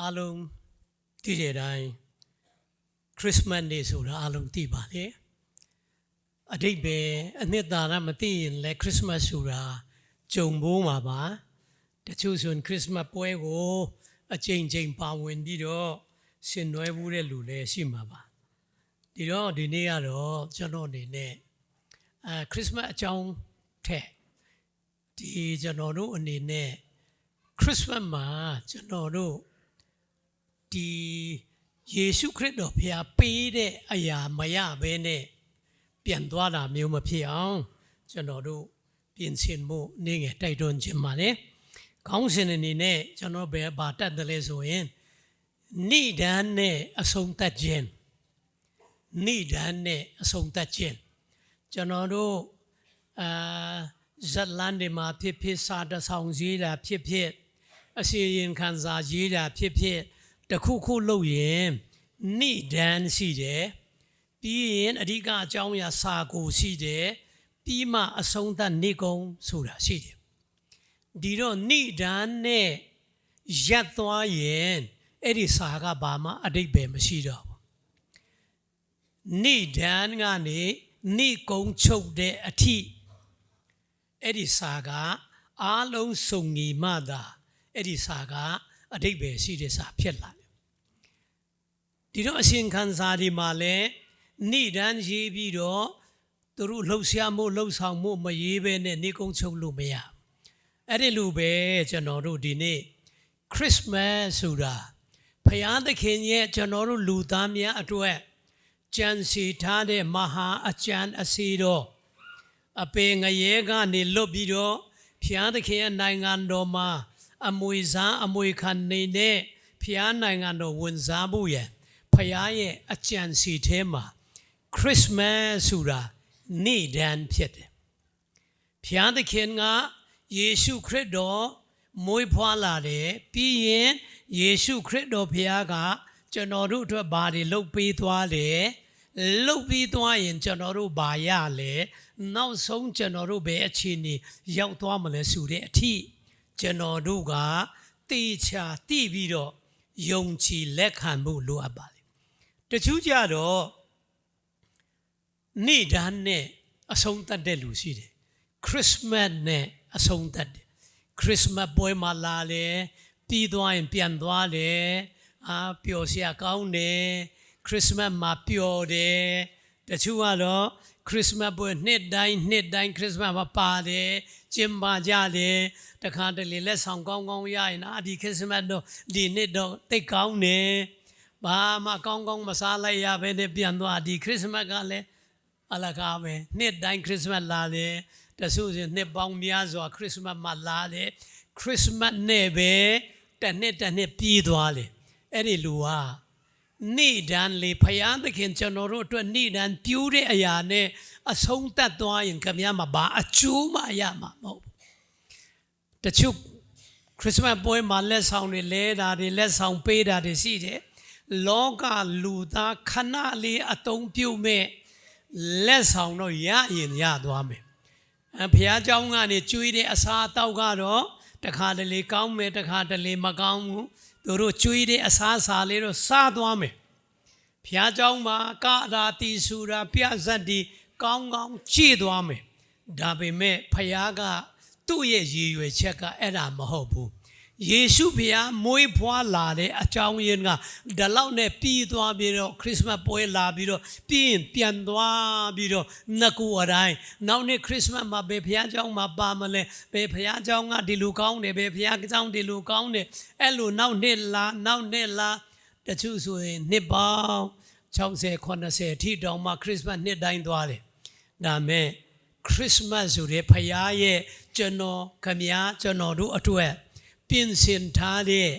အားလုံးသိတဲ့အတိုင်းခရစ်စမတ်နေ့ဆိုတာအားလုံးသိပါလေအတိတ်ပဲအနှစ်သာရမသိရင်လည်းခရစ်စမတ်ဆိုတာကြုံဖို့မှာပါတချို့ဆိုရင်ခရစ်စမတ်ပွဲကိုအချိန်ချင်းပါဝင်ပြီးတော့ဆင်နွှဲမှုတဲ့လူလည်းရှိမှာပါဒီတော့ဒီနေ့ကတော့ကျွန်တော်အနေနဲ့ခရစ်စမတ်အကြောင်းထက်ဒီကျွန်တော်တို့အနေနဲ့ခရစ်စမတ်မှာကျွန်တော်တို့ဒီယေရှုခရစ်တော်ဖျားပေးတဲ့အရာမရဘဲနဲ့ပြန်သွားတာမျိုးမဖြစ်အောင်ကျွန်တော်တို့ပြင်ဆင်မှုနေငယ်တိုက်တွန်းခြင်းပါလေခေါင်းစဉ်အနေနဲ့ကျွန်တော်ဘယ်ဘာတတ်တယ်လဲဆိုရင်နိဒာန်နဲ့အဆုံးသတ်ခြင်းနိဒာန်နဲ့အဆုံးသတ်ခြင်းကျွန်တော်တို့ဇတ်လန်ဒီမှာဖြစ်ဖြစ်စာတဆောင်ရေးတာဖြစ်ဖြစ်အစီရင်ခံစာရေးတာဖြစ်ဖြစ်တခုခုလုပ်ရင်နိဒာန်ရှိတယ်ပြီးရင်အဓိကအကြောင်းအရာစာကိုရှိတယ်ပြီးမှအဆုံးသတ်နေကုန်ဆိုတာရှိတယ်ဒီတော့နိဒာန်နဲ့ရပ်သွားရင်အဲ့ဒီစာကဘာမှအဓိပ္ပာယ်မရှိတော့ဘူးနိဒာန်ကနေနိကုံချုပ်တဲ့အထိအဲ့ဒီစာကအားလုံးစုံညီမှသာအဲ့ဒီစာကအဓိပ္ပာယ်ရှိတဲ့စာဖြစ်လာတယ်ဒီတော့အရှင်ခံစာဒီမှာလည်းနိဒာန်ရေးပြီးတော့သူတို့လှုပ်ရှားမှုလှုပ်ဆောင်မှုမရေးဘဲနဲ့နိကုံချုပ်လို့မရအဲ့ဒီလိုပဲကျွန်တော်တို့ဒီနေ့ခရစ်မတ်ဆိုတာဖယားသခင်ရဲ့ကျွန်တော်တို့လူသားများအတွက်ကြံစီထားတဲ့မဟာအကျမ်းအစီတော်အပေငရဲကနေလွတ်ပြီးတော့ဖယားသခင်ရဲ့နိုင်ငံတော်မှာအမွေစားအမွေခံနေတဲ့ဖယားနိုင်ငံတော်ဝင်စားဖို့ရန်ဖယားရဲ့အကျမ်းစီထဲမှာခရစ်မတ်ဆိုတာနေ့တန်ဖြစ်တယ်ဖယားသခင်ကယေရှုခရစ်တော်မွေးဖွားလာတယ်ပြီးရင်ယေရှုခရစ်တော်ဖယားကကျွန်တော်တို့အတွက်ဘာတွေလုပ်ပေးသွားတယ်လုပ်ပြီးသွားရင်ကျွန်တော်တို့ဘာရလဲနောက်ဆုံးကျွန်တော်တို့ဘယ်အခြေအနေရောက်သွားမလဲဆိုတဲ့အထိကျွန်တော်တို့ကတေချာသိပြီးတော့ယုံကြည်လက်ခံဖို့လိုအပ်ပါတယ်တချို့ကြတော့နေ့တန်းနဲ့အဆုံးသတ်တဲ့လူရှိတယ်ခရစ်မတ်နဲ့အဆုံးသတ်တယ်ခရစ်မတ်ပွဲမှာလာတယ်ပြီးသွားရင်ပြန်သွားတယ်ပျော်စရာကောင်းတယ်ခရစ်မတ်မှာပျော်တယ်တချို့ကတော့ခရစ်မတ်ပွဲနှစ်တိုင်းခရစ်မတ်မှာပါတယ်ကျင်းပကြတယ်တခါတလေလက်ဆောင်ကောင်းကောင်းရရင်ဒီခရစ်မတ်တော့ဒီနှစ်တော့သိကောင်းတယ်ဘာမှကောင်းကောင်းမစားလိုက်ရဘဲနဲ့ပြန်သွားဒီခရစ်မတ်ကလည်းအလကားပဲနှစ်တိုင်းခရစ်မတ်လာတယ်တဆူစဉ်နှစ်ပေါင်းများစွာခရစ်မတ်မှာလာတယ်ခရစ်မတ်နဲ့ပဲတစ်နှစ်ပြီးသွားတယ်အဲ့ဒီလူဟာနေ့တန်လေဖယားသခင်ကျွန်တော်တို့အတွက်နေ့တန်ပြူးတဲ့အရာနဲ့အဆုံးသတ်သွားရင်ခင်ဗျားမှာဘာအကျိုးမှရမှာမဟုတ်ဘူးတချို့ခရစ်မတ်ပွဲမှာလက်ဆောင်တွေလဲတာတွေလက်ဆောင်ပေးတာတွေရှိတယ်လောကလူသားခဏလေးအသုံးပြုမဲ့လက်ဆောင်တော့ရရင်ရသွားမယ်ဘုရားကျောင်းကနေကျွေးတဲ့အစာအသောက်ကတော့တခါတလေကောင်းမယ်တခါတလေမကောင်းဘူးသူတို့ကျွေးတဲ့အစာအစာလေးတော့စားသွားမယ်ဘုရားကျောင်းမှာကရာတီဆူရာပြဇတ်ဒီကောင်းကောင်းကြည့်သွားမယ်ဒါပေမဲ့ဘုရားကသူ့ရဲ့ရည်ရွယ်ချက်ကအဲ့ဒါမဟုတ်ဘူးယေရှုဘုရားမွေးဖွားလာတဲ့အကြောင်းရင်းကဒီလောက်နဲ့ပြီးသွားပြီးတော့ခရစ်မတ်ပွဲလာပြီးတော့ပြီးရင်ပြန်သွားပြီးတော့နှစ်ခုအတိုင်းနောက်နေ့ခရစ်မတ်မှာဘယ်ဘုရားကျောင်းမှာပါမလဲဘယ်ဘုရားကျောင်းကဒီလိုကောင်းတယ်ဘယ်ဘုရားကျောင်းဒီလိုကောင်းတယ်အဲ့လိုနောက်နှစ်လာတချို့ဆိုရင်နှစ်ပေါင်း60 80အထိတောင်မှခရစ်မတ်နှစ်တိုင်းသွားတယ်ဒါမဲ့ခရစ်မတ်ဆိုတဲ့ဘုရားရဲ့ကျွန်တော်တို့အတွက်ပြင်ဆင်ထားတဲ့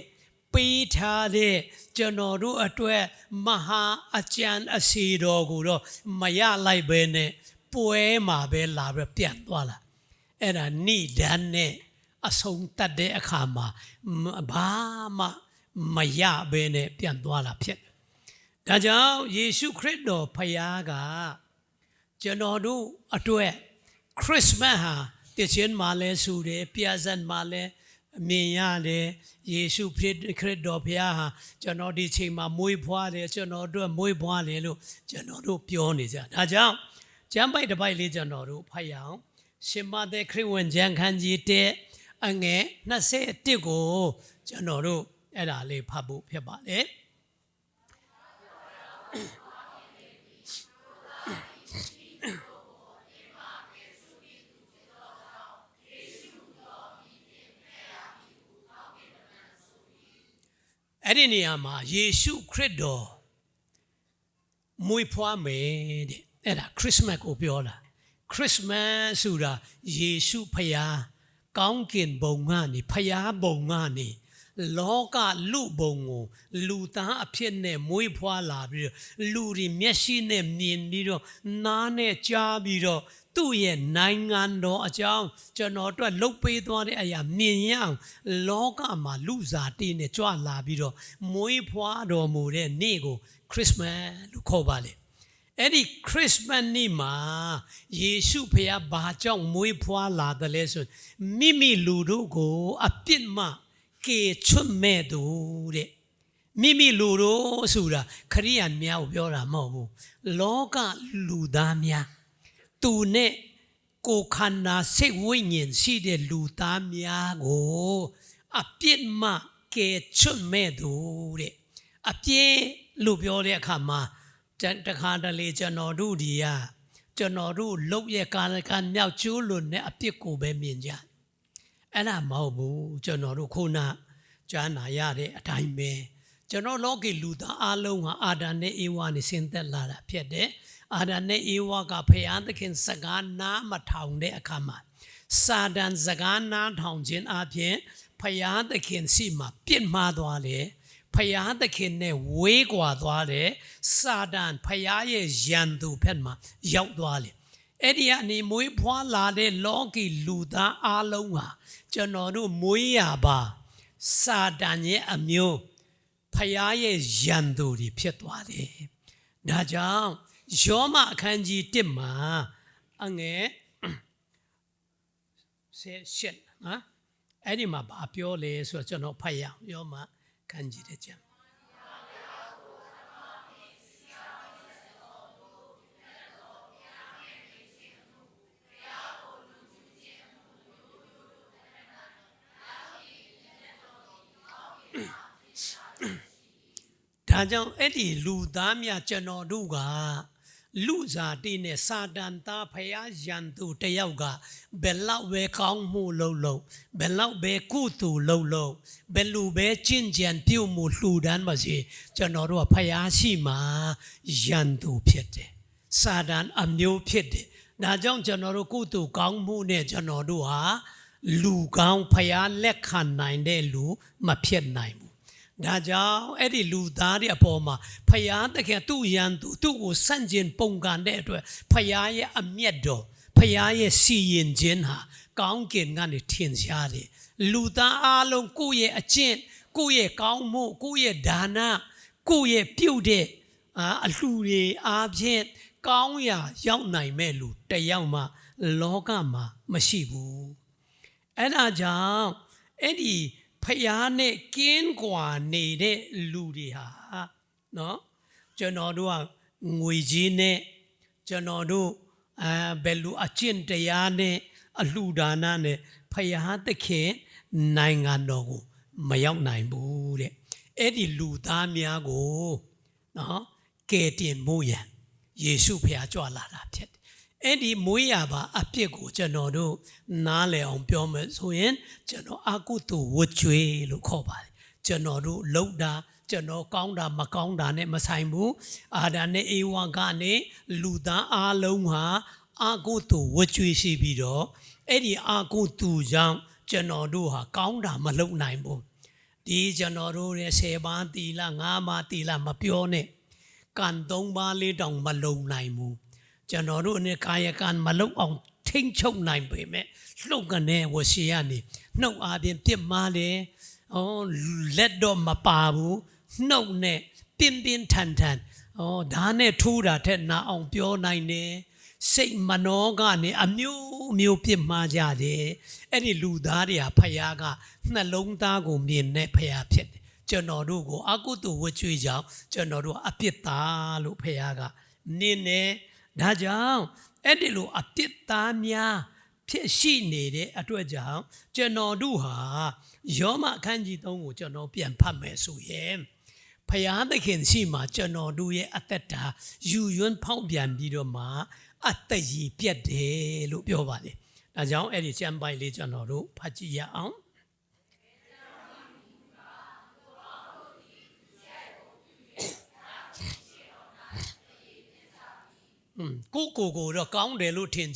ပေးထားတဲ့ကျွန်တော်တို့အတွက်မဟာအကျမ်းအစီတော်ကိုတော့မရလိုက်ပဲနဲ့ပွဲမှာပဲလာပြီးပြန်သွားလာအဲ့ဒါနိဒာန်နဲ့အဆုံးတတ်တဲ့အခါမှာဘာမှမရဘဲနဲ့ပြန်သွားလာဖြစ်တယ်ဒါကြောင့်ယေရှုခရစ်တော်ဖခင်ကကျွန်တော်တို့အတွက်ခရစ်မတ်ဟာတခြင်းမှာလဲဆိုတယ်ပြဇတ်မှာလဲ မြင်ရတယ်ယေရှုခရစ်တော်ဘုရားဟာကျွန်တော်ဒီချိန်မှာမွေးဖွားတယ်ကျွန်တော်တို့မွေးဖွားတယ်လို့ကျွန်တော်တို့ပြောနေကြဒါကြောင့်ကျမ်းပိုက်တစ်ပိုက်လေးကျွန်တော်တို့ဖတ်ရအောင်ရှင်မသက်ခရစ်ဝင်ကျမ်းခန်းကြီး1အငယ်21ကိုကျွန်တော်တို့အဲ့ဒါလေးဖတ်ဖို့ဖြစ်ပါလေအဲ့ဒီနေရာမှာယေရှုခရစ်တော်မွေးဖွားမယ်တဲ့အဲ့ဒါခရစ်မတ်ကိုပြောတာခရစ်မတ်ဆိုတာယေရှုဖယားကောင်းကင်ဘုံကနေဖယားဘုံကနေလောကလူဘုံကိုလူသားအဖြစ်နဲ့မွေးဖွားလာပြီးတော့လူတွေမျက်စိနဲ့မြင်ပြီးတော့နားနဲ့ကြားပြီးတော့သူ့ရဲ့နိုင်ငံတော်အကြောင်းကျွန်တော်တို့လှုပ်ပေးသွားတဲ့အရာမြင်ရအောင်လောကမှာလူစားတေးနဲ့ကြွလာပြီးတော့မွေးဖွားတော်မူတဲ့နေ့ကိုခရစ်မတ်လို့ခေါ်ပါလေအဲ့ဒီခရစ်မတ်နေ့မှာယေရှုဖခင်ဘာကြောင့်မွေးဖွားလာတယ်လဲဆိုမိမိလူတို့ကိုအပြစ်မှကေချွတ်မဲ့သူတဲ့မိမိလူတို့ဆိုတာခရိယန်များကိုပြောတာမဟုတ်ဘူးလောကလူသားများသူနဲ့ကိုခန္ဓာစိတ်ဝိညာဉ်ရှိတဲ့လူသားများကိုအပြစ်မှကေချွတ်မဲ့သူတဲ့အပြစ်လို့ပြောတဲ့အခါမှာတခါတလေကျွန်တော်တို့ဒီကကျွန်တော်တို့လုတ်ရဲ့ကာလကမြောက်ကျိုးလွန်တဲ့အပြစ်ကိုပဲမြင်ကြအဲ့ဒါမဟုတ်ဘူးကျွန်တော်တို့ခုနကြားနာရတဲ့အတိုင်းပဲကျွန်တော်လောကီလူသားအလုံးဟာအာဒံနဲ့ဧဝါနဲ့ဆင်းသက်လာတာဖြစ်တယ်အာဒံနဲ့ဧဝါကဖယားသခင်စကားနားမထောင်တဲ့အခါမှာစာတန်စကားနားထောင်ခြင်းအပြင်ဖယားသခင်စီမှာပြစ်မှားသွားတယ်ဖယားသခင်နဲ့ဝေးကွာသွားတယ်စာတန်ဖယားရဲ့ရန်သူဘက်မှာရောက်သွားတယ်အဲ့ဒီအနေမွေးဖွားလာတဲ့လောကီလူသားအလုံးဟာကျွန်တော်တို့မွေးရပါစာတန်ရဲ့အမျိုးဖယားရဲ့ရန်သူတွေဖြစ်သွားတယ်ဒါကြောင့်ယောမအခန်းကြီး1မှာအငယ်78နော်အဲ့ဒီမှာဘာပြောလဲဆိုတော့ကျွန်တော်ဖတ်ရအောင်ယောမခန်းကြီးတဲ့ကျမ်းဒါကြောင့်အဲ့ဒီလူသားများကျွန်တော်တို့ကလူစားတေးနဲ့စာတန်သားဖယားရန်သူတယောက်ကဘယ်လောက်ပဲကောင်းမှုလုပ်ဘယ်လောက်ပဲကုသိုလ်လုပ်ဘယ်လိုပဲကျင့်ကြံပြုမှုလှူဒန်းပါစေကျွန်တော်တို့ကဖယားရှိမှရန်သူဖြစ်တယ်စာတန်အမျိုးဖြစ်တယ်ဒါကြောင့်ကျွန်တော်တို့ကုသိုလ်ကောင်းမှုနဲ့ကျွန်တော်တို့ဟာလူကောင်းဖယားလက်ခံနိုင်တဲ့လူမဖြစ်နိုင်ဘူးဒါကြောင့်အဲ့ဒီလူသားတွေအပေါ်မှာဖယားတကယ်သူ့ရန်သူ့ကိုဆန့်ကျင်ပုန်ကန်တဲ့အတွက်ဖယားရဲ့အမျက်တော်ဖယားရဲ့စီရင်ခြင်းဟာကောင်းကင်ကနေထင်ရှားတယ်လူသားအလုံးကိုယ့်ရဲ့အကျင့်ကိုယ့်ရဲ့ကောင်းမှုကိုယ့်ရဲ့ဒါနကိုယ့်ရဲ့ပြုတ်တဲ့အလှူတွေအားဖြင့်ကောင်းရာရောက်နိုင်မဲ့လူတယောက်မှလောကမှာမရှိဘူးအဲ့ဒါကြောင့်အဲ့ဒီဖယားနဲ့ကင်းကွာနေတဲ့လူတွေဟာနော်ကျွန်တော်တို့ကငွေကြီးနဲ့ကျွန်တော်တို့ဘယ်လိုအကျင့်တရားနဲ့အလှူဒါနနဲ့ဖယားသခင်နိုင်ငံတော်ကိုမရောက်နိုင်ဘူးတဲ့အဲ့ဒီလူသားများကိုနော်ကယ်တင်ဖို့ရန်ယေရှုဖယားကြွလာတာဖြစ်အဲ့ဒီမွေးရပါအပြစ်ကိုကျွန်တော်တို့နားလည်အောင်ပြောမယ်ဆိုရင်ကျွန်တော်အကုသိုလ်ဝတ်ကြွေးလို့ခေါ်ပါတယ်ကျွန်တော်တို့လှုပ်တာကျွန်တော်ကောင်းတာမကောင်းတာနဲ့မဆိုင်ဘူးအာဒံနဲ့ဧဝါကနေလူသားအလုံးဟာအကုသိုလ်ဝတ်ကြွေးရှိပြီးတော့အဲ့ဒီအကုသိုလ်ကြောင့်ကျွန်တော်တို့ဟာကောင်းတာမလုပ်နိုင်ဘူးဒီကျွန်တော်တို့ရဲ့10ပါးသီလ5ပါးသီလမပြောနဲ့ကံ3ပါး4တောင်မလုံနိုင်ဘူးကျွန်တော်တို့အနေကာယကံမလုံအောင်ထိမ့်ချုပ်နိုင်ပေမဲ့လှုပ်ကနေဝစီရနေနှုတ်အားဖြင့်ပြစ်မှားတယ်လက်တော့မပါဘူးနှုတ်နဲ့ပြင်းထန်ဒါနဲ့ထူးတာထက်နာအောင်ပြောနိုင်တယ် စိတ်မနှောကနေအမျိုးပြစ်မှားကြတယ်အဲ့ဒီလူသားတွေဟာဖယားကနှလုံးသားကိုမြင်တဲ့ဖယားဖြစ်တယ်ကျွန်တော်တို့ကိုအကုသိုလ်ဝတ်ကြွေးကြောင်းကျွန်တော်တို့အပြစ်သားလို့ဖယားကနင်းနေဒါကြောင့်အဲ့ဒီလိုအပြစ်သားများဖြစ်ရှိနေတဲ့အတွက်ကြောင့်ကျွန်တော်တို့ဟာယောမအခန်းကြီး3ကိုကျွန်တော်ပြန်ဖတ်မယ်ဆိုရင်ဖယားသခင်ရှိမှကျွန်တော်တို့ရဲ့အသက်တာယူယွန်းဖောက်ပြန်ပြီးတော့မှအသက်ရည်ပြတ်တယ်လို့ပြောပါလေဒါကြောင့်အဲ့ဒီကျမ်းပိုင်းလေးကျွန်တော်တို့ဖတ်ကြည့်ရအောင်ကိုတော့ကောင်းတယ်လို့ထင်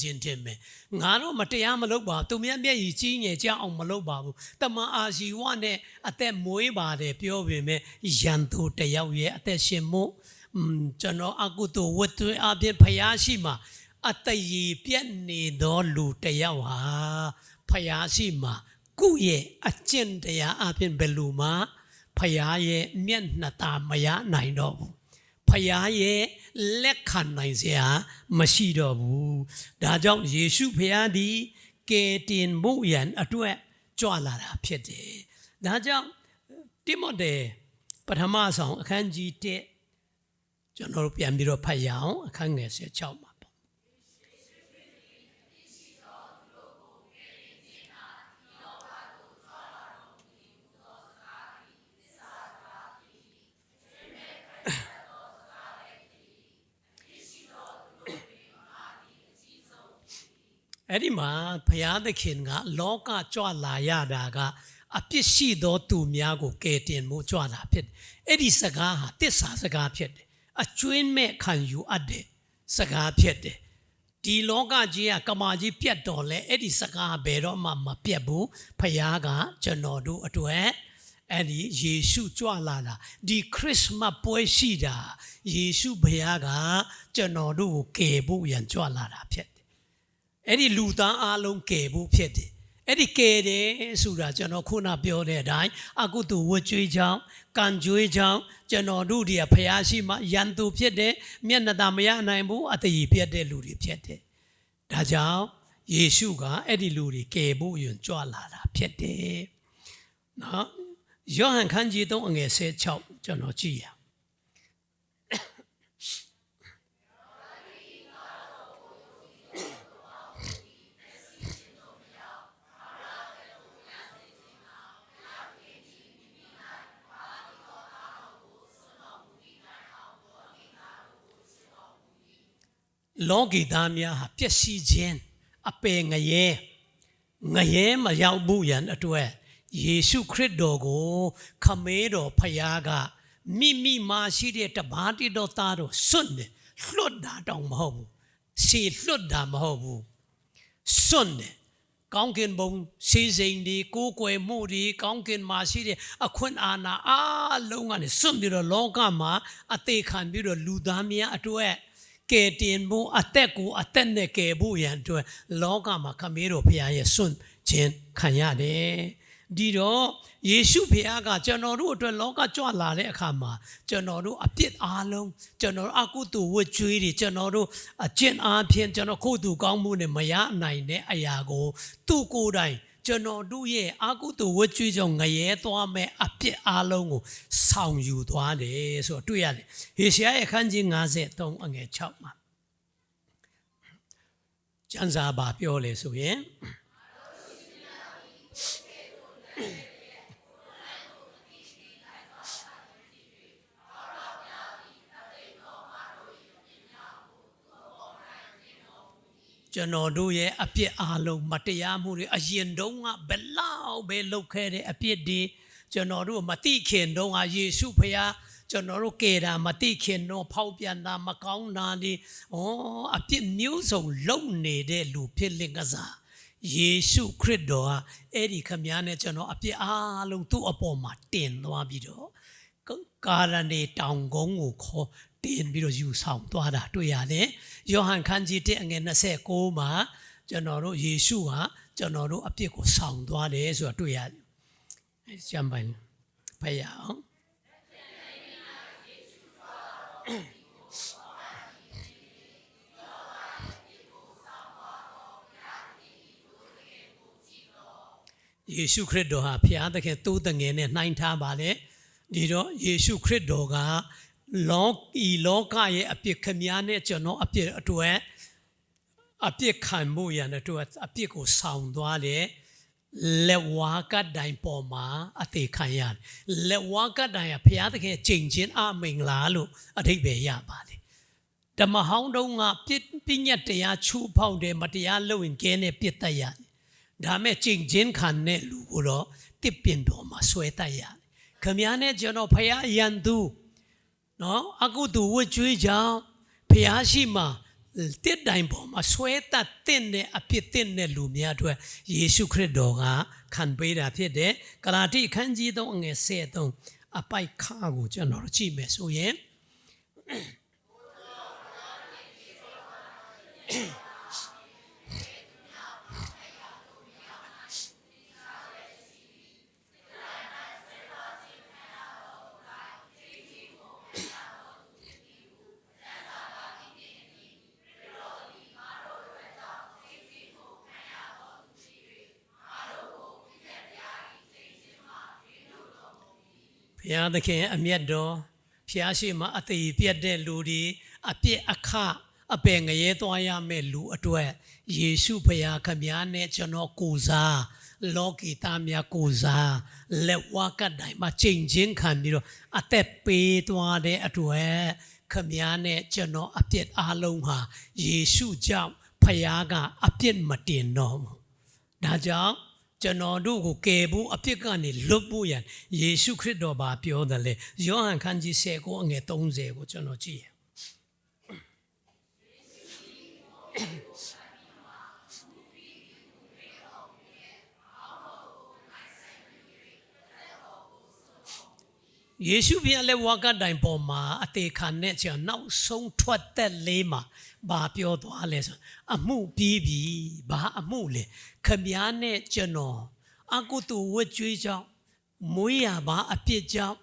မယ်ငါတော့မတရားမလုပ်ပါသူများမျက်ရည်ကြီးငယ်ကြအောင်မလုပ်ပါဘူးတမန်အာဇီဝနဲ့အသက်မွေးပါတယ်ပြောပေမဲ့ရန်သူတယောက်ရဲ့အသက်ရှင်မှုကျွန်တော်အကုသိုလ်ဝတ်သွေးအပြင်ဖယားရှိမှာအသက်ရည်ပြတ်နေသောလူတယောက်ဟာဖယားရှိမှာကိုယ့်ရဲ့အကျင့်တရားအပြင်ဘယ်လိုမှဖယားရဲ့မျက်နှာตาမရနိုင်တော့ဘူးဖယားရဲ့လက်ခံနိုင်စရာမရှိတော့ဘူးဒါကြောင့်ယေရှုဖယားသည်ကယ်တင်မှုရန်အတွက်ကြွလာတာဖြစ်တယ်ဒါကြောင့်တိမောသေပထမဆောင်အခန်းကြီး1ကျွန်တော်တို့ပြန်ပြီးတော့ဖတ်ရအောင်အခန်းငယ်16မှာပေါ့အဲ့ဒီမှာဘုရားသခင်ကလောကကြွလာရတာကအပြစ်ရှိသောသူများကိုကယ်တင်မှုကြွလာဖြစ်တယ်။အဲ့ဒီစကားဟာတစ္ဆာစကားဖြစ်တယ်။အကျွင်းမဲ့ခံယူအပ်တဲ့စကားဖြစ်တယ်။ဒီလောကကြီးကကမာကြီးပြတ်တော်လဲအဲ့ဒီစကားဘယ်တော့မှမပြတ်ဘူး။ဘုရားကကျွန်တော်တို့အတွက်အဲ့ဒီယေရှုကြွလာတာဒီခရစ်မတ်ပွဲရှိတာယေရှုဘုရားကကျွန်တော်တို့ကိုကယ်ဖို့ရန်ကြွလာတာဖြစ်တယ်။အဲ့ဒီလူသားအလုံးကယ်ဖို့ဖြစ်တယ်အဲ့ဒီကယ်တယ်ဆိုတာကျွန်တော်ခုနပြောတဲ့အတိုင်းအကုသိုလ်ဝတ်ကြွေးကြောင်းကံကြွေးကြောင်းကျွန်တော်တို့ဒီဖယားရှိမှယန်သူဖြစ်တယ်မျက်နှာသာမရနိုင်ဘူးအတည်ပြတ်တဲ့လူတွေဖြစ်တယ်ဒါကြောင့်ယေရှုကအဲ့ဒီလူတွေကယ်ဖို့ယွန်ကြွလာတာဖြစ်တယ်နော်ယောဟန်ခန်းကြီး3အငယ်16ကျွန်တော်ကြည့်ရလောကီသားများဟာပျက်စီးခြင်းအပယ်ငရဲမရောက်ဘူးရန်အတွက်ယေရှုခရစ်တော်ကိုခမဲတော်ဖယားကမိမိမရှိတဲ့တပါးတိတော်သားတော်စွန့်တယ်လွတ်တာတောင်မဟုတ်ဘူးစီလွတ်တာမဟုတ်ဘူးစွန့်တယ်ကောင်းကင်ဘုံစီစိန်ဒီကိုယ်ွယ်မှုဒီကောင်းကင်မှာရှိတဲ့အခွင့်အာဏာအလုံးကနေစွန့်ပြီးတော့လောကမှာအသေးခံပြီးတော့လူသားများအတွက်ကယ်တင်ဖို့အသက်ကိုအသက်နဲ့ကယ်ဖို့ရန်အတွက်လောကမှာခမေးတော်ဖခင်ရဲ့စွန့်ခြင်းခံရတယ်ဒီတော့ယေရှုဖခင်ကကျွန်တော်တို့အတွက်လောကကြွလာတဲ့အခါမှာကျွန်တော်တို့အပြစ်အားလုံးကျွန်တော်အကုသိုလ်ဝတ်ကြွေးတွေကျွန်တော်တို့အကျင့်အားဖြင့်ကျွန်တော်ကိုယ်သူကောင်းမှုနဲ့မရနိုင်တဲ့အရာကိုသူ့ကိုယ်တိုင်ကျွန်တော်တို့ရဲ့အကုသိုလ်ဝတ်ကြွေးကြောင့်ငရဲသွားမဲ့အပြစ်အားလုံးကိုဆောင်ယူသွားတယ်ဆိုတော့တွေ့ရတယ်ဟေရှာယအခန်းကြီး53အငယ်6မှာကျမ်းစာပါပြောလေဆိုရင်ကျွန်တော်တို့ရဲ့အပြစ်အားလုံးမတရားမှုတွေအရင်တုန်းကဘယ်လောက်ပဲလုပ်ခဲ့တဲ့အပြစ်တွေကျွန်တော်တို့မသိခင်တုန်းကယေရှုဖခင်ကျွန်တော်တို့ကယ်တာမသိခင်တော့ဖောက်ပြန်တာမကောင်းတာဒီအပြစ်မျိုးစုံလုပ်နေတဲ့လူဖြစ်လင်ကစားယေရှုခရစ်တော်ဟာအဲ့ဒီခမည်းနဲ့ကျွန်တော်အပြစ်အားလုံးသူ့အပေါ်မှာတင်သွားပြီးတော့ကာရနေတောင်ကုန်းကိုခေါ်တင်ပြီးတော့ယူဆောင်သွားတာတွေ့ရတယ်ယောဟန်ခန်းကြီး1အငယ်29မှာကျွန်တော်တို့ယေရှုဟာကျွန်တော်တို့အပြစ်ကိုဆောင်သွားတယ်ဆိုတာတွေ့ရတယ်ကျမ်းပိုင်းဖတ်ရအောင် ယေရှုခရစ်တော်ဟာဖျားသခင်တိုးတငယ်နဲ့နှိုင်းထားပါလေဒီတော့ယေရှုခရစ်တော်ကလောကရဲ့အပြစ်ခမည်းနဲ့ကျွန်တော်အပြစ်အတွက်အပြစ်ခံမှုရတဲ့အပြစ်ကိုဆောင်သွားတယ်လက်ဝါးကတိုင်ပေါ်မှာအသေးခံရတယ်လက်ဝါးကတိုင်ကဘုရားသခင်ချိန်ချင်းအမိန်လားလို့အဓိပ္ပာယ်ရပါတယ်ဓမ္မဟောင်းတုံးကပြညတ်တရားချိုးဖောက်တယ်မတရားလုပ်ရင်ကဲနဲ့ပြစ်တတ်ရတယ်ဒါမဲ့ချိန်ချင်းခံတဲ့လူကိုတော့တစ်ပင်တော်မှာဆွဲတတ်ရတယ်ခမည်းနဲ့ကျွန်တော်ဘုရားယန်သူနော်အကုသိုလ်ဝတ်ကြွေးကြောင့်ဘုရားရှိမှတစ်တိုင်ပေါ်မှာဆွဲတတ်တဲ့အပြစ်တဲ့လူများအတွက်ယေရှုခရစ်တော်ကခံပေးတာဖြစ်တယ်ဂလာတိအခန်းကြီး3အငယ်73အပိုက်ခါကိုကျွန်တော်ကြည့်မယ်ဆိုရင်ဘုရားသခင်အမျက်တော်ဖျားရှိမှအသေးပြတ်တဲ့လူတွေအပြစ်အခအပယ်ငရဲသွားရမယ့်လူအတွက်ယေရှုဘုရားခမည်းနဲ့ကျွန်တော်ကိုစားလောကီသားများကိုစားလက်ဝါးကတိုင်မှာချိန်ချင်းခံပြီးတော့အသက်ပေးသွားတဲ့အတွက်ခမည်းနဲ့ကျွန်တော်အပြစ်အလုံးဟာယေရှုကြောင့်ဘုရားကအပြစ်မတင်တော့ဘူးဒါကြောင့်ကျွန်တော်တို့ကိုကယ်ဖို့အပြစ်ကနေလွတ်ဖို့ရန်ယေရှုခရစ်တော်ဘာပြောတယ်လဲယောဟန်ခန်းကြီး19အငယ်30ကိုကျွန်တော်ကြည့်ရယေရှုဘုရားလက်ဝါးကတိုင်ပေါ်မှာအသေးခံတဲ့ကြောင့်နောက်ဆုံးထွက်သက်လေးမှာဘာပြောသွားလဲဆိုအမှုပြီးပြီဘာအမှုလဲခမည်းနဲ့ကျွန်တော်အကုသိုလ်ဝတ်ကြွေးကြောင့်မွေးရပါအပြစ်ကြောင့်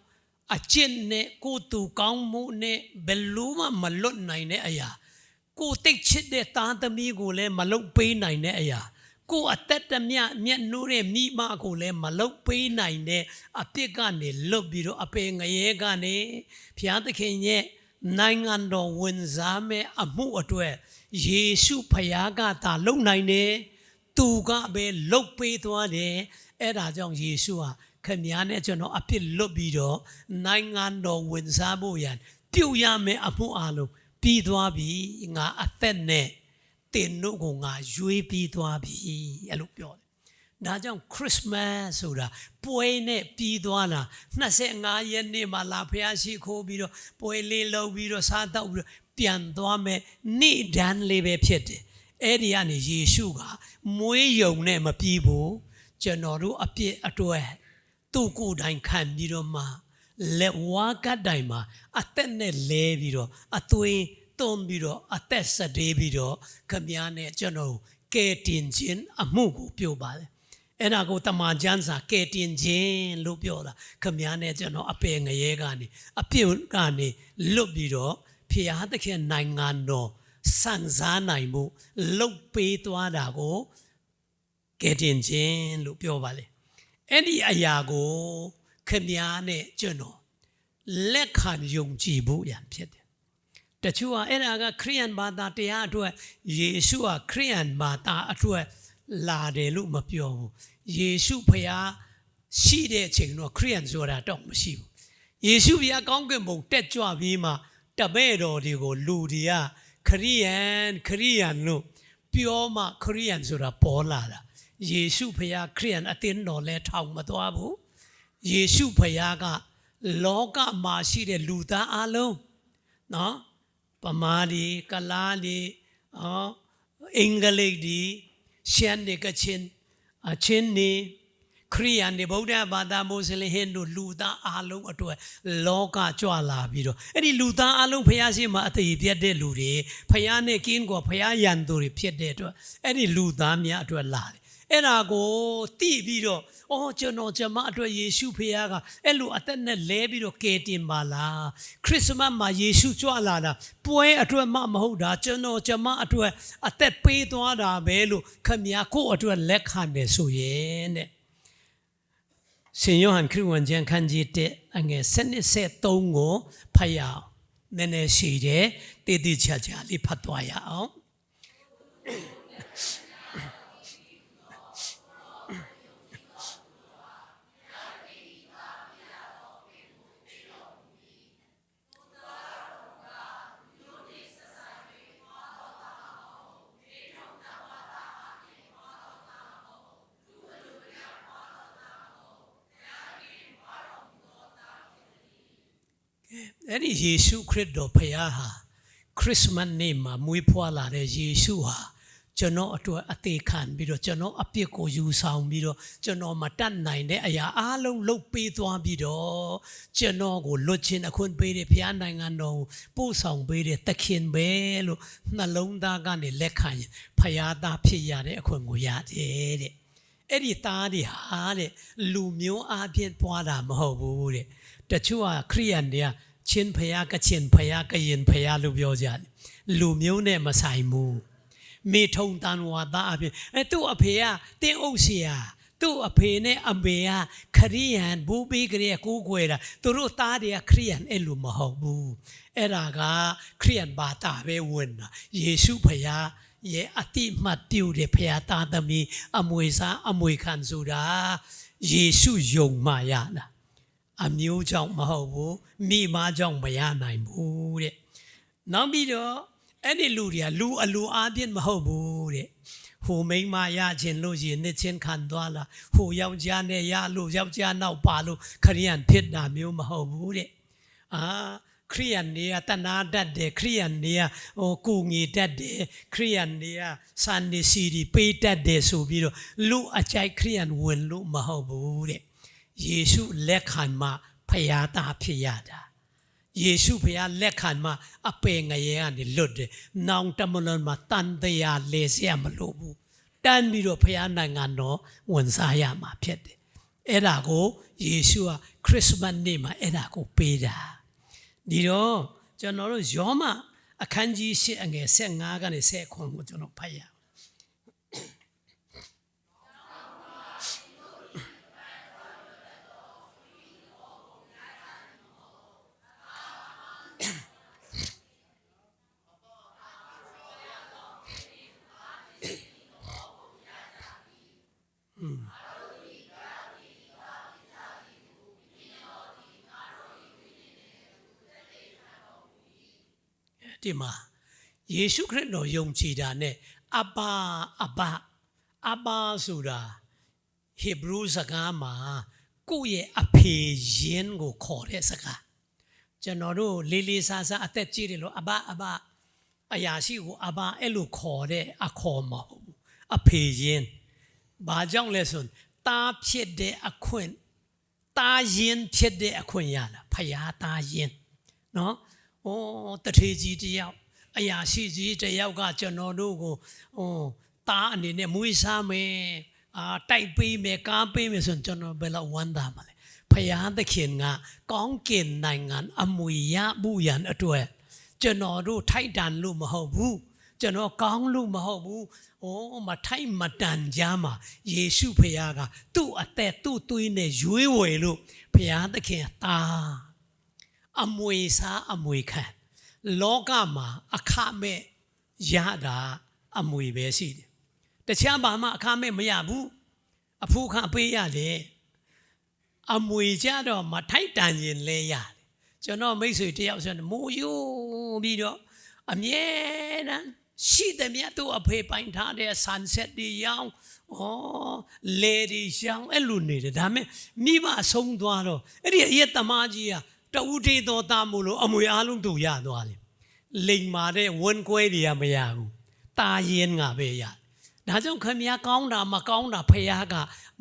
အကျင့်နဲ့ကိုယ်သူကောင်းမှုနဲ့ဘယ်လို့မလွတ်နိုင်တဲ့အရာကိုတိတ်ချစ်တဲ့သားသမီးကိုလည်းမလုပ်ပေးနိုင်တဲ့အရာကိုအသက်တမျှမျက်နှိုးတဲ့မိမကိုလည်းမလုပ်ပေးနိုင်တဲ့အပြစ်ကနေလွတ်ပြီးတော့အပေငရဲကနေဘုရားသခင်ရဲ့နိုင်ငံတော်ဝင်စားမဲ့အမှုအတွက်ယေရှုဖခင်ကသာလုပ်နိုင်တယ်သူကပဲလုပ်ပေးသွားတယ်အဲ့ဒါကြောင့်ယေရှုဟာခမည်းနဲ့ကျွန်တော်အပြစ်လွတ်ပြီးတော့နိုင်ငံတော်ဝင်စားဖို့ရန်ပြုရမယ်အမှုအလုံးပြီးသွားပြီငါအသက်နဲ့တင်တို့ကိုငါရွေးပြီးသွားပြီအဲ့လိုပြောတယ်ဒါကြောင့်ခရစ်မတ်ဆိုတာပွဲနဲ့ပြီးသွားတာ25ရက်နေ့မှာလာဖျားရှိခိုးပြီးတော့ပွဲလေးလုပ်ပြီးတော့စားတော့ပြီးတော့ပြန်သွားမယ်နေ့တန်းလေးပဲဖြစ်တယ်အဲ့ဒီကနေယေရှုကမွေးယုံနဲ့မပြီးဘူးကျွန်တော်တို့အပြစ်အတွက်သူ့ကိုယ်တိုင်ခံပြီးတော့မှလက်ဝါးကတိုင်မှာအသက်နဲ့လဲပြီးတော့အသွေးသွန်းပြီးတော့အသက်ဆက်သေးပြီးတော့ခမည်းနဲ့ကျွန်တော်ကဲတင်ခြင်းအမှုကိုပြောပါတယ်အဲ့ဒါကိုတမန်ကျမ်းစာကဲတင်ခြင်းလို့ပြောတာခမည်းနဲ့ကျွန်တော်အပယ်ငရဲကနေအပြစ်ကနေလွတ်ပြီးတော့ဖျားသခင်နိုင်ငံတော်စံစားနိုင်မှုလုတ်ပေးသွားတာကိုကဲတင်ခြင်းလို့ပြောပါလေအဲ့ဒီအရာကိုခမည်းနဲ့ကျွန်တော်လက်ခံယုံကြည်ဖို့ရန်ဖြစ်တယ်တချို့ကအဲ့ဒါကခရိယန်ဘာသာတရားအတွက်ယေရှုဟာခရိယန်ဘာသာအတွက်လာတယ်လို့မပြောဘူးယေရှုဖခင်ရှိတဲ့အချိန်တော့ခရိယန်ဆိုတာတော့မရှိဘူးယေရှုဖခင်ကောင်းကင်ဘုံတက်ကြွပြီးမှတပည့်တော်တွေကိုလူတွေကခရိယန်လို့ပြောမှခရိယန်ဆိုတာပေါ်လာတာယေရှုဖခင်ခရိယန်အသင်းတော်လဲထောင်မသွားဘူးယေရှုဖခင်ကလောကမှာရှိတဲ့လူသားအလုံးနော်ပမာဒီကလာဒီအင်္ဂလိပ်ဒီရှမ်းနေကချင်းအချင်းနေခရိယန်နေဗုဒ္ဓဘာသာမွတ်စလင်ဟိန္ဒူလူသားအလုံးအတွက်လောကကြွလာပြီးတော့အဲ့ဒီလူသားအလုံးဖျားရှိမှအသေးပြတ်တဲ့လူတွေဖျားနဲ့ကင်းကိုဖျားရန်သူတွေဖြစ်တဲ့အတွက်အဲ့ဒီလူသားများအတွက်လာတယ်အဲ့ဒါကိုတိပြီးတော့ကျွန်တော်ကျမအတွက်ယေရှုဖခင်ကအဲ့လိုအသက်နဲ့လဲပြီးတော့ကယ်တင်ပါလားခရစ်မတ်မှာယေရှုကြွလာတာပွဲအတွက်မှမဟုတ်တာကျွန်တော်ကျမအတွက်အသက်ပေးသွားတာပဲလို့ခမည်းကိုအတွက်လက်ခံတယ်ဆိုရင်တဲ့ ရှင်ယောဟန်ခရစ်ဝင်ကျမ်းခန်းကြီး1အငယ်7-3ကိုဖတ်ရအောင်နည်းနည်းရှိတယ်တည်တည်ချာချာလေးဖတ်သွားရအောင်အဲ့ဒီယေရှုခရစ်တော်ဖခင်ဟာခရစ်စမတ်နေ့မှာမွေးဖွားလာတဲ့ယေရှုဟာကျွန်တော်အတွက်အသေးခံပြီးတော့ကျွန်တော်အပြစ်ကိုယူဆောင်ပြီးတော့ကျွန်တော်မတတ်နိုင်တဲ့အရာအလုံးလုပ်ပေးသွားပြီးတော့ကျွန်တော်ကိုလွတ်ချင်းအခွင့်ပေးတဲ့ဖခင်နိုင်ငံတော်ကိုပို့ဆောင်ပေးတဲ့သခင်ပဲလို့နှလုံးသားကနေလက်ခံရင်ဖခင်သားဖြစ်ရတဲ့အခွင့်ကိုရတယ်တဲ့အဲ့ဒီသားတွေဟာတဲ့လူမျိုးအပြင်ပွားတာမဟုတ်ဘူးတဲ့တချို့ကခရိယန်တွေကချင်းဖယားကချင်းဖယားကရင်ဖယားလို့ပြောကြတယ်လူမျိုးနဲ့မဆိုင်ဘူးမေထုံတန်ဝါသားအပြင်သူ့အဖေကတင်းအုပ်ဆရာသူ့အဖေနဲ့အမေကခရိယန်ဘူဘီကလေးကိုကိုွယ်တာသူတို့သားတွေကခရိယန်အဲ့လိုမဟုတ်ဘူးအဲ့ဒါကခရိယန်ဘာသာပဲဝင်တာယေရှုဖယားရဲ့အတိမတ်ပြုတဲ့ဖယားသားသမီးအမွေစားအမွေခံဆိုတာယေရှုယုံမှရတာအမျိုးကြောင့်မဟုတ်ဘူးမိမကြောင့်မရနိုင်ဘူးတဲ့နောက်ပြီးတော့အဲ့ဒီလူတွေကလူအလူအပြင်းမဟုတ်ဘူးတဲ့ဟိုမိန်းမရခြင်းလို့ရင်နှစ်ချင်းခံသွားလာဟိုယောက်ျားနဲ့ရလို့ယောက်ျားနောက်ပါလို့ခရိယန်ဖြစ်တာမျိုးမဟုတ်ဘူးတဲ့ခရိယန်တွေကတနာတတ်တယ်ခရိယန်တွေကကိုငေတတ်တယ်ခရိယန်တွေကစန္ဒီစီဒီပေးတတ်တယ်ဆိုပြီးတော့လူအကြိုက်ခရိယန်ဝင်လို့မဟုတ်ဘူးတဲ့ယေရှုလက်ခံမှဖယားသားဖြစ်ရတာယေရှုဖယားလက်ခံမှအပေငရဲကနေလွတ်တယ်။နောင်တမလွန်မှာတန်တရားလေစရာမလိုဘူး။တန်းပြီးတော့ဖယားနိုင်ငံတော်ဝန်စားရမှာဖြစ်တယ်။အဲ့ဒါကိုယေရှုကခရစ်စမတ်နေ့မှာအဲ့ဒါကိုပေးတာ။ဒီတော့ကျွန်တော်တို့ယောမအခန်းကြီး8အငယ်15ကနေ19ကိုကျွန်တော်ဖတ်ရအောင်ဒီမှာယေရှုခရစ်တော်ယုံကြည်တာနဲ့အဘာဆိုတာဟေဘရုစကားမှာကိုယ့်ရဲ့အဖေယင်းကိုခေါ်တဲ့စကားကျွန်တော်တို့လေးလေးစားစားအသက်ကြီးတယ်လို့အဘအရာရှိကိုအဘအဲ့လိုခေါ်တဲ့အခေါ်မဟုတ်ဘူးအဖေယင်းဘာကြောင့်လဲဆိုတားဖြစ်တဲ့အခွင့်တားယင်းဖြစ်တဲ့အခွင့်ရလားဖယားတားယင်းနော်တထေကြီးတယောက်အရာရှိကြီးတယောက်ကကျွန်တော်တို့ကိုတားအနေနဲ့မွေးစားမယ်တိုက်ပေးမယ်ကားပေးမယ်ဆိုကျွန်တော်ဘယ်လောက်ဝမ်းသာမှာလဲဖယားသခင်ကကောင်းကင်နိုင်ငံအမွေရဘူးရန်အတွက်ကျွန်တော်တို့ထိုက်တန်လို့မဟုတ်ဘူးကျွန်တော်ကောင်းလို့မဟုတ်ဘူးမထိုက်မတန်ကြမှာယေရှုဖယားကသူ့အသက်သူ့သွေးနဲ့ရွေးဝယ်လို့ဖယားသခင်တာအမွေစားအမွေခံလောကမှာအခမဲ့ရတာအမွေပဲရှိတယ်တခြားဘာမှအခမဲ့မရဘူးအဖို့ခံပေးရတယ်အမွေကြတော့မထိုက်တန်ရင်လဲရတယ်ကျွန်တော်မိတ်ဆွေတယောက်ဆိုမိုးယိုးပြီးတော့အမြဲတမ်းရှိတယ်မြတ်သူအဖေပိုင်ထားတဲ့ sunset တွေရောင်းလေတွေရောင်းအဲ့လိုနေတယ်ဒါပေမဲ့မိဘဆုံးသွားတော့အဲ့ဒီအရက်သမားကြီးကတူထေးတော်သားမို့လို့အမွေအားလုံးသူရသွားတယ်လိမ်မာတဲ့ဝန်ကွဲတွေကမရဘူးတာရင်ငါပဲရဒါကြောင့်ခမည်းကောင်းတာမကောင်းတာဖယားက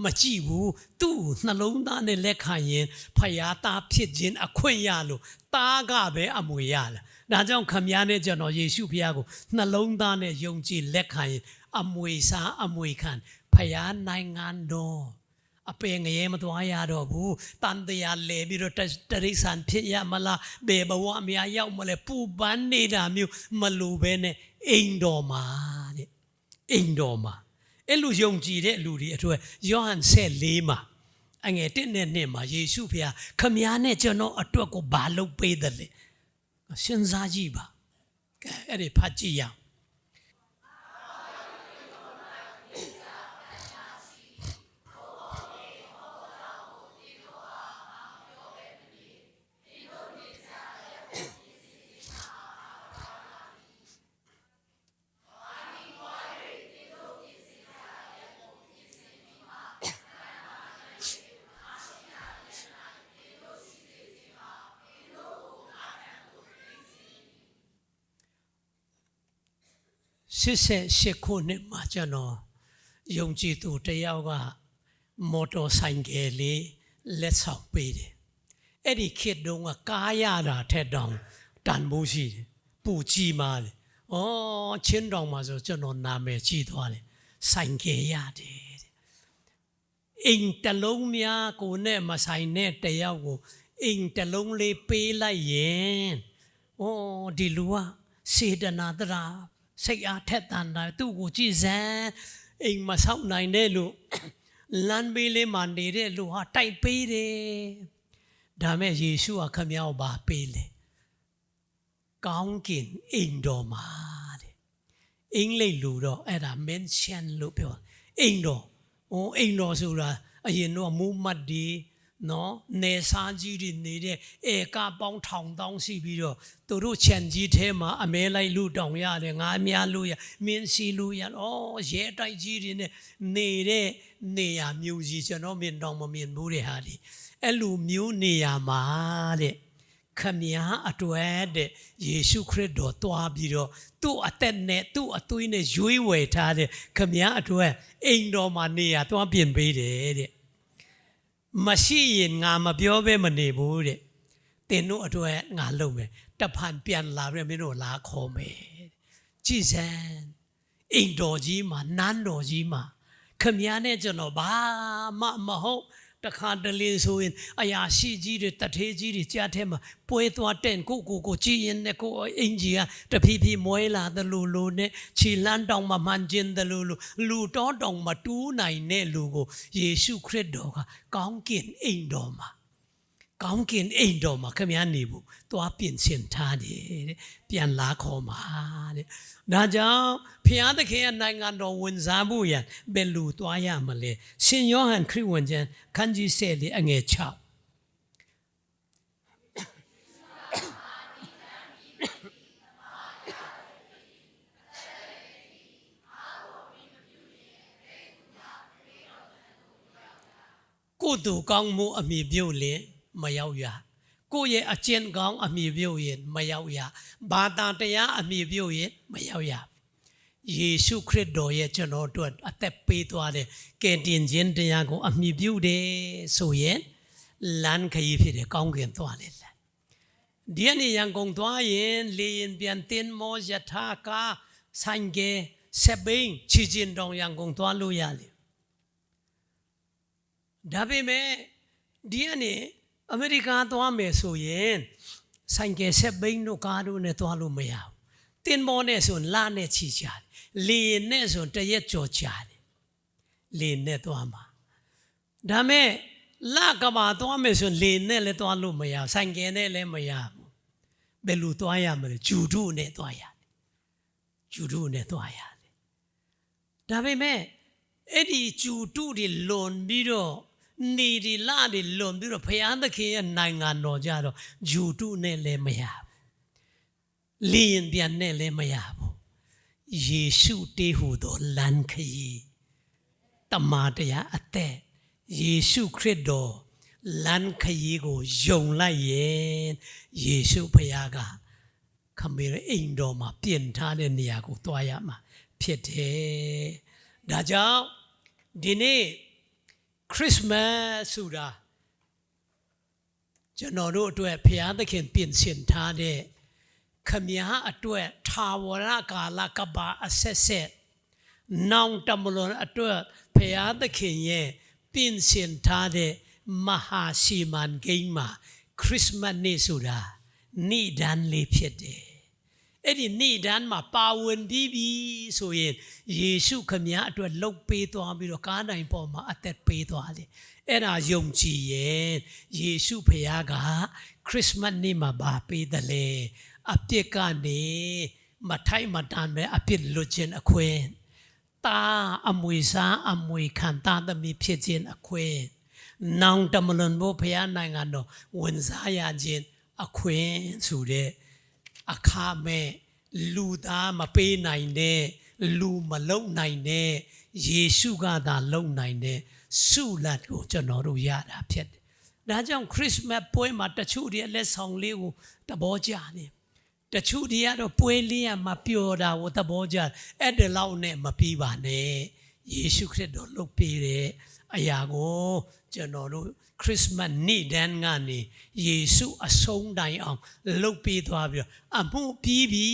မကြည့်ဘူးသူ့နှလုံးသားနဲ့လက်ခံရင်ဖယားသားဖြစ်ခြင်းအခွင့်ရလို့သားကပဲအမွေရလာဒါကြောင့်ခမည်းနဲ့ကျွန်တော်ယေရှုဖယားကိုနှလုံးသားနဲ့ယုံကြည်လက်ခံရင်အမွေစားအမွေခံဖယားနိုင်ငံတော်အပေငရဲမသွားရတော့ဘူးတန်တရားလဲပြီးတော့တရိษံဖြစ်ရမလားဘယ်ဘဝအများရောက်မလဲပူပန်းနေတာမျိုးမလိုပဲနဲ့အိမ်တော်မှာတဲ့အိမ်တော်မှာအဲ့လိုယုံကြည်တဲ့လူတွေအတွက်ယောဟန်14မှာ အငယ်1နဲ့2မှာယေရှုဖျားခမည်းနဲ့ကျွန်တော်အတွက်ကိုဘာလုပ်ပေးတယ်လဲစဉ်းစားကြည့်ပါကဲအဲ့ဒီဖတ်ကြည့်ရအောင်88ခုနှစ်မှာကျွန်တော်ယုံကြည်သူတယောက်ကမော်တော်ဆိုင်ကယ်လေးလက်ဆောင်ပေးတယ်အဲ့ဒီခေတ်တုန်းကကားရတာထက်တောင်တန်ဖိုးရှိတယ်ပူကြီးမားတယ်ချင်းတောင်မှာဆိုကျွန်တော်နာမည်ကြီးသွားတယ်ဆိုင်ကယ်ရတယ်အိမ်တလုံးများကိုနဲ့မဆိုင်နဲ့တယောက်ကိုအိမ်တလုံးလေးပေးလိုက်ရင်ဒီလူကစေတနာတရာစိတ်အားထက်သန်တာသူ့ကိုကြည်စမ်းအိမ်မဆောက်နိုင်တဲ့လူလမ်းဘေးလေးမှာနေတဲ့လူဟာတိုက်ပေးတယ်ဒါမဲ့ယေရှုကခမည်းတော်ဘာပေးလဲကောင်းကင်အိမ်တော်မှာတဲ့အင်္ဂလိပ်လူတော့အဲ့ဒါ mention လို့ပြောအိမ်တော်အိမ်တော်ဆိုတာအရင်တော့မူမတ်ဒီနော်နေစားကြီးတွေနေတဲ့ဧကပေါင်းထောင်တောင်းရှိပြီးတော့သူတို့ခြံကြီးထဲမှာအမဲလိုက်လူတောင်ရတယ်ငါးများလူရမင်းစီလူရရဲတိုက်ကြီးတွေနဲ့နေတဲ့နေရာမျိုးကြီးကျွန်တော်မြင်တော့မမြင်ဘူးတဲ့ဟာဒီအဲ့လိုမျိုးနေရာမှာတဲ့ခမည်းအတွက်တဲ့ယေရှုခရစ်တော်တွားပြီးတော့သူ့အသက်နဲ့သူ့အသွေးနဲ့ရွေးဝယ်ထားတဲ့ခမည်းအတွက်အိမ်တော်မှာနေရာတွားပြင်ပေးတယ်တဲ့မရှိရင်ငါမပြောဘဲမနေဘူးတဲ့တင်တို့အတွက်ငါလုပ်မယ်တဖန်ပြန်လာပြီးမင်းတို့လာခေါ်မယ်ကြည်စမ်းအိမ်တော်ကြီးမှာနန်းတော်ကြီးမှာခမည်းနဲ့ကျွန်တော်ဘာမှမဟုတ်တခါတလေဆိုရင်အရာရှိကြီးတွေတထေးကြီးတွေကြားထဲမှာပွဲသွားတဲ့ကိုကြည်ရင်နဲ့ကိုအင်ကြီးကတဖြည်းဖြည်းမွဲလာတယ်လို့နဲ့ခြေလန်းတောင်မှမှန်ကျင်တယ်လို့လူတော်တောင်မတူးနိုင်တဲ့လူကိုယေရှုခရစ်တော်ကကောင်းကင်အိမ်တော်မှာကောင်းကင်အိမ်တော်မှာခမည်းနေဘူးသွားပြင်ဆင်ထားတယ်တဲ့ပြန်လာခေါ်မှာတဲ့ဒါကြောင့်ဖျားသခင်ရဲ့နိုင်ငံတော်ဝင်စားဖို့ရန်ဘယ်လူသွားရမလဲရှင်ယောဟန်ခရစ်ဝင်ကျမ်းခန်းကြီး10အငယ်6ကိုယ်သူကောင်းမှုအမိပြုတ်လေမရောက်ရကိုယ့်ရဲ့အကျင့်ကောင်းအမိပြုတ်ရင်မရောက်ရဘာသာတရားအမိပြုတ်ရင်မရောက်ရယေရှုခရစ်တော်ရဲ့ကျွန်တော်တို့အသက်ပေးသွားတဲ့ကယ်တင်ခြင်းတရားကိုအမိပြုတ်တယ်ဆိုရင်လမ်းခရီးဖြစ်တယ်ကောင်းကင်သွားတယ်ဒီအနေရန်ကုန်သွားရင်လေရင်ပြန်တင်မောယထာကာဆိုင်ကဲဆက်ဘင်းချီချင်းတောင်ရန်ကုန်သွားလို့ရတယ်ဒါပေမဲ့ဒီအနေအမေရိကန်သွားမယ်ဆိုရင်ဆိုင်ကယ်ဆက်ဘိန်းတို့ကားတို့နဲ့သွားလို့မရဘူးတင်မောနဲ့ဆိုလနဲ့ချီကြတယ်လေနဲ့ဆိုတရက်ကြော်ကြတယ်လေနဲ့သွားမှာဒါမဲ့လကဘာသွားမယ်ဆိုလေနဲ့လည်းသွားလို့မရဆိုင်ကယ်နဲ့လည်းမရဘူးဘယ်လိုသွားရမလဲဂျူဒုနဲ့သွားရတယ်ဂျူဒုနဲ့သွားရတယ်ဒါပေမဲ့အဲ့ဒီဂျူဒုတွေလွန်ပြီးတော့နေဒီလာတွေလွန်ပြီးတော့ဘုရားသခင်ရဲ့နိုင်ငံတော်ကြတော့ဂျူတုနဲ့လည်းမရဘူးလင်းပြန်နဲ့လည်းမရဘူးယေရှုတေးဟူသောလမ်းခရီးတမန်တရားအသက်ယေရှုခရစ်တော်လမ်းခရီးကိုယုံလိုက်ရင်ယေရှုဘုရားကခမေရအိမ်တော်မှာပြင်ထားတဲ့နေရာကိုသွားရမှာဖြစ်တယ်ဒါကြောင့်ဒီနေ့ခရစ်မတ်ဆိုတာကျွန်တော်တို့အတွက်ဘုရားသခင်ပြင်ဆင်ထားတဲ့ခမည်းအတွက်ထာဝရကာလကဘာအဆက်ဆက်နောင်တမလွန်အတွက်ဘုရားသခင်ရဲ့ပြင်ဆင်ထားတဲ့မဟာစီမံကိန်းမှာခရစ်မတ်နေ့ဆိုတာနေ့တန်းလေးဖြစ်တယ် အဲ့ဒီနေ့တန်းမှာပါဝင်ပြီးပြီဆိုရင်ယေရှုခမည်းအတွက်လှုပ်ပေးသွားပြီးတော့ကားနိုင်ပေါ်မှာအသက်ပေးသွားတယ်အဲ့ဒါယုံကြည်ရင်ယေရှုဖခင်ကခရစ်စမတ်နေ့မှာဗာပေးတယ်လေအပြစ်ကနေမထိုက်မတန်ပဲအပြစ်လွတ်ခြင်းအခွင့်တာအမွေစားအမွေခံတာသမီးဖြစ်ခြင်းအခွင့်နောင်တမလွန်ဖို့ဖခင်နိုင်ငံတော်ဝင်စားရခြင်းအခွင့်ဆိုတဲ့အခါမဲ့လူသားမပေးနိုင်တဲ့လူမလုံနိုင်တဲ့ယေရှုကသာလုံနိုင်တဲ့ဆုလတ်ကိုကျွန်တော်တို့ရတာဖြစ်တယ်။ဒါကြောင့်ခရစ်စမတ်ပွဲမှာတချို့တွေလက်ဆောင်လေးကိုသဘောကျတယ်။တချို့တွေကတော့ပွဲလေးကမပျော်တာကိုသဘောကျအဲ့ဒီလောက်နဲ့မပြီးပါနဲ့။ယေရှုခရစ်တော်လုပ်ပေးတဲ့အရာကိုကျွန်တော်တို့ခရစ်စမတ်နေ့တန်းကနေယေရှုအဆုံးတိုင်အောင်လုပ်ပေးသွားပြီးတော့အမှုပြီးပြီ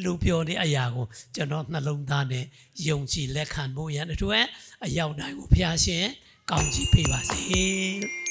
လို့ပြောတဲ့အရာကိုကျွန်တော်နှလုံးသားနဲ့ယုံကြည်လက်ခံဖို့ရန်အတွက်အရောက်တိုင်းကိုဖျားရှင်ကောင်းချီးပေးပါစေ။